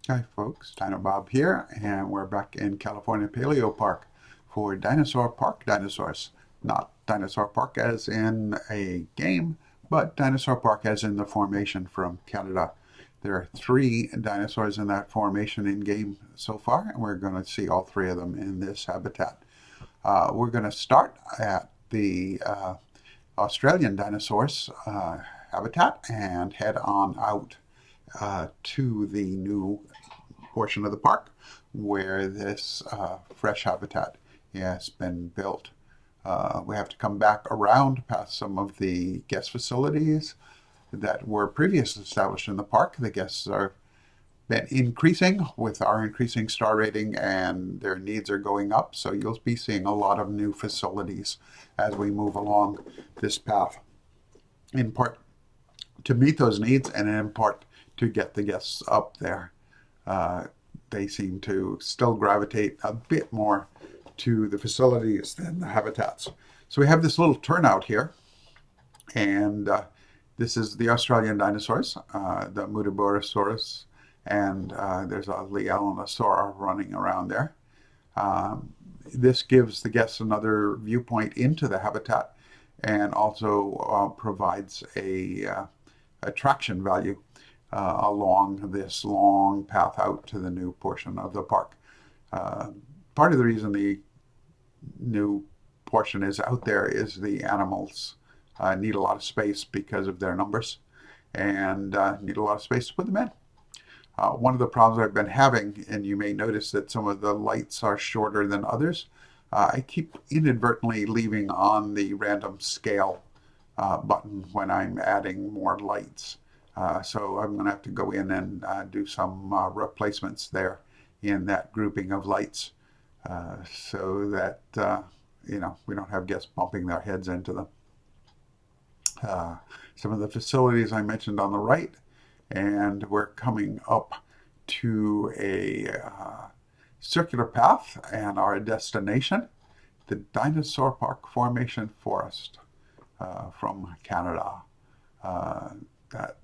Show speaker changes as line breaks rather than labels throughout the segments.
Hi folks, Dino Bob here, and we're back in California Paleopark for Dinosaur Park Dinosaurs. Not Dinosaur Park as in a game, but Dinosaur Park as in the formation from Canada. There are 3 dinosaurs in that formation in game so far, and we're going to see all 3 of them in this habitat. We're going to start at the Australian dinosaurs habitat and head on out to the new portion of the park where this fresh habitat has been built. We have to come back around past some of the guest facilities that were previously established in the park. The guests are been increasing with our increasing star rating, and their needs are going up, so you'll be seeing a lot of new facilities as we move along this path, in part to meet those needs and in part to get the guests up there. They seem to still gravitate a bit more to the facilities than the habitats. So we have this little turnout here, and this is the Australian dinosaurs, the Lambeosarus, and there's a Lambeosarus running around there. This gives the guests another viewpoint into the habitat and also provides a attraction value along this long path out to the new portion of the park. Part of the reason the new portion is out there is the animals need a lot of space because of their numbers and need a lot of space to put them in. One of the problems I've been having, and you may notice that some of the lights are shorter than others, I keep inadvertently leaving on the random scale button when I'm adding more lights. So I'm going to have to go in and do some replacements there in that grouping of lights so that we don't have guests bumping their heads into them. Some of the facilities I mentioned on the right, and we're coming up to a circular path and our destination, the Dinosaur Park Formation Forest from Canada. That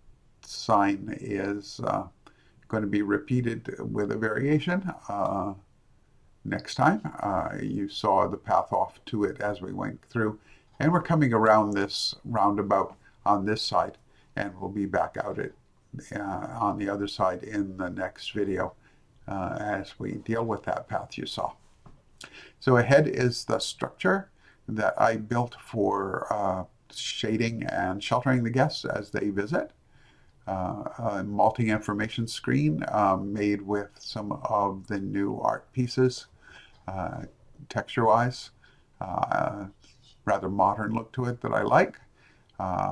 sign is going to be repeated with a variation next time. You saw the path off to it as we went through, and we're coming around this roundabout on this side, and we'll be back out on the other side in the next video as we deal with that path you saw. So ahead is the structure that I built for shading and sheltering the guests as they visit. A multi-information screen made with some of the new art pieces, texture-wise, rather modern look to it that I like.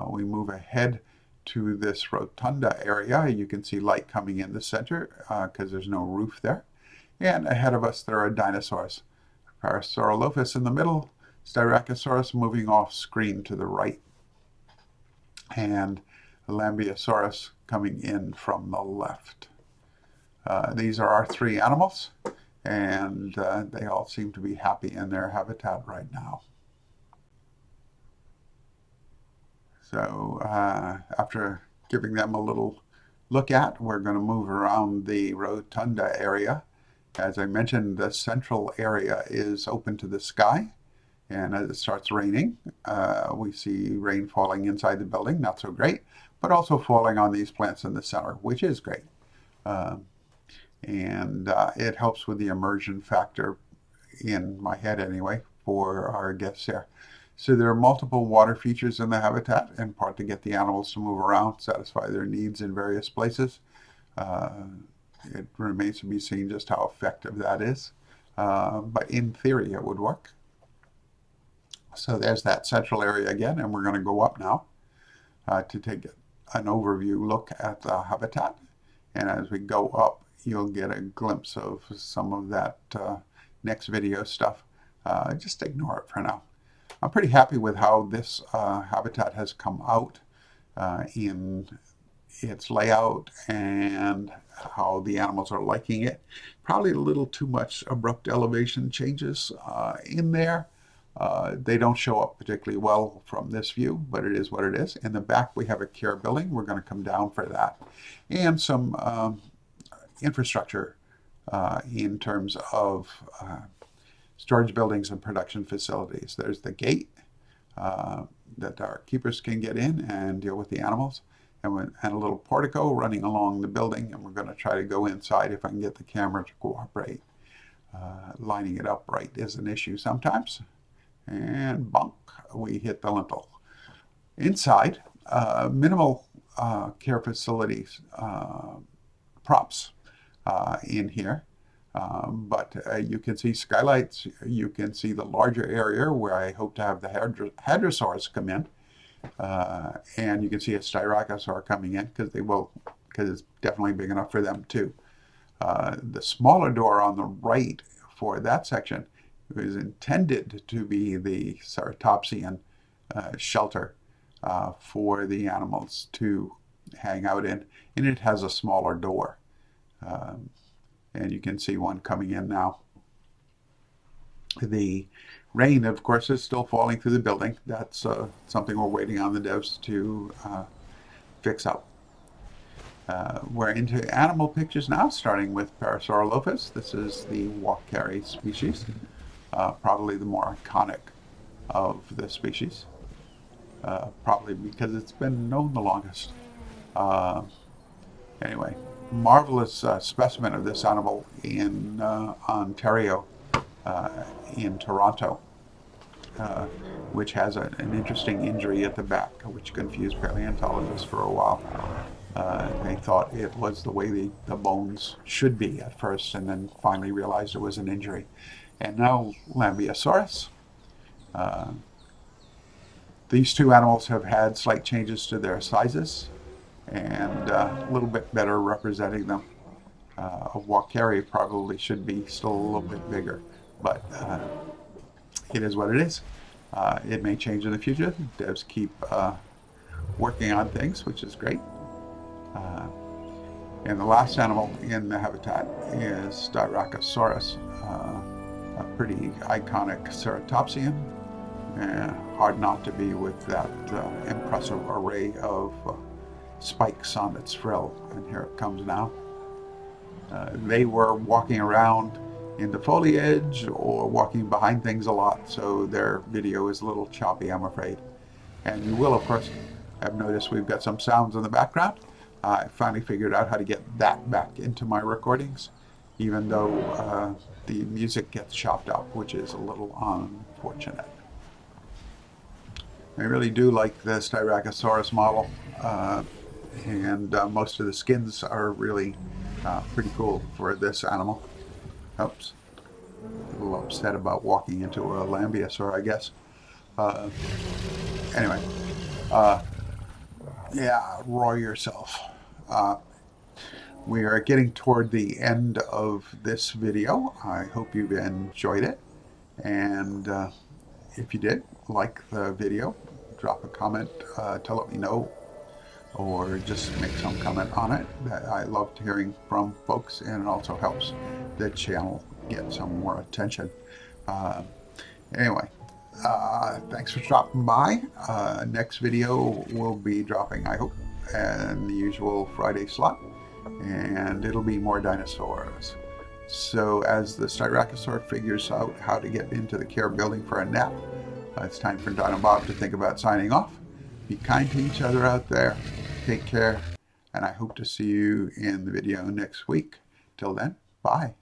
We move ahead to this rotunda area. You can see light coming in the center because there's no roof there. And ahead of us there are dinosaurs. Parasaurolophus in the middle, Styracosaurus moving off screen to the right, and Lambeosarus coming in from the left. These are our 3 animals, and they all seem to be happy in their habitat right now. So after giving them a little look at, we're going to move around the rotunda area. As I mentioned, the central area is open to the sky, and as it starts raining, we see rain falling inside the building, not so great, but also falling on these plants in the center, which is great. It helps with the immersion factor, in my head anyway, for our guests here. So there are multiple water features in the habitat, in part to get the animals to move around, satisfy their needs in various places. It remains to be seen just how effective that is, but in theory it would work. So there's that central area again, and we're going to go up now to take an overview look at the habitat. And as we go up, you'll get a glimpse of some of that next video stuff. Just ignore it for now. I'm pretty happy with how this habitat has come out in its layout and how the animals are liking it. Probably a little too much abrupt elevation changes in there. They don't show up particularly well from this view, but it is what it is. In the back we have a care building. We're going to come down for that. And some infrastructure in terms of storage buildings and production facilities. There's the gate that our keepers can get in and deal with the animals, and a little portico running along the building, and we're going to try to go inside if I can get the camera to cooperate. Lining it up right is an issue sometimes, and bunk, we hit the lintel. Inside, minimal care facilities props in here, but you can see skylights. You can see the larger area where I hope to have the hadrosaurs come in, and you can see a Styracosaurus coming in because it's definitely big enough for them too. The smaller door on the right for that section is intended to be the ceratopsian shelter for the animals to hang out in, and it has a smaller door. And you can see one coming in now. The rain, of course, is still falling through the building. That's something we're waiting on the devs to fix up. We're into animal pictures now, starting with Parasaurolophus. This is the walk-carry species, probably the more iconic of the species, probably because it's been known the longest. Anyway, marvelous specimen of this animal in Ontario, in Toronto, which has an interesting injury at the back, which confused paleontologists for a while. They thought it was the way the bones should be at first, and then finally realized it was an injury. And now Lambeosarus. These two animals have had slight changes to their sizes, and a little bit better representing them. A walk-carry probably should be still a little bit bigger, but it is what it is. It may change in the future. Devs keep working on things, which is great. And the last animal in the habitat is Styracosaurus, a pretty iconic ceratopsian. Hard not to be with that impressive array of spikes on its frill, and here it comes now. They were walking around in the foliage or walking behind things a lot, so their video is a little choppy, I'm afraid. And you will, of course, have noticed we've got some sounds in the background. I finally figured out how to get that back into my recordings, even though the music gets chopped up, which is a little unfortunate. I really do like the Styracosaurus model, and most of the skins are really pretty cool for this animal. Oops, a little upset about walking into a Lambeosaurus, I guess. Anyway, yeah, roar yourself. We are getting toward the end of this video. I hope you've enjoyed it, and if you did, like the video, drop a comment to let me know, or just make some comment on it. I loved hearing from folks, and it also helps the channel get some more attention. Anyway, thanks for stopping by. Next video will be dropping, I hope, in the usual Friday slot, and it'll be more dinosaurs. So as the Styracosaurus figures out how to get into the care building for a nap, it's time for Don and Bob to think about signing off. Be kind to each other out there. Take care, and I hope to see you in the video next week. Till then, bye.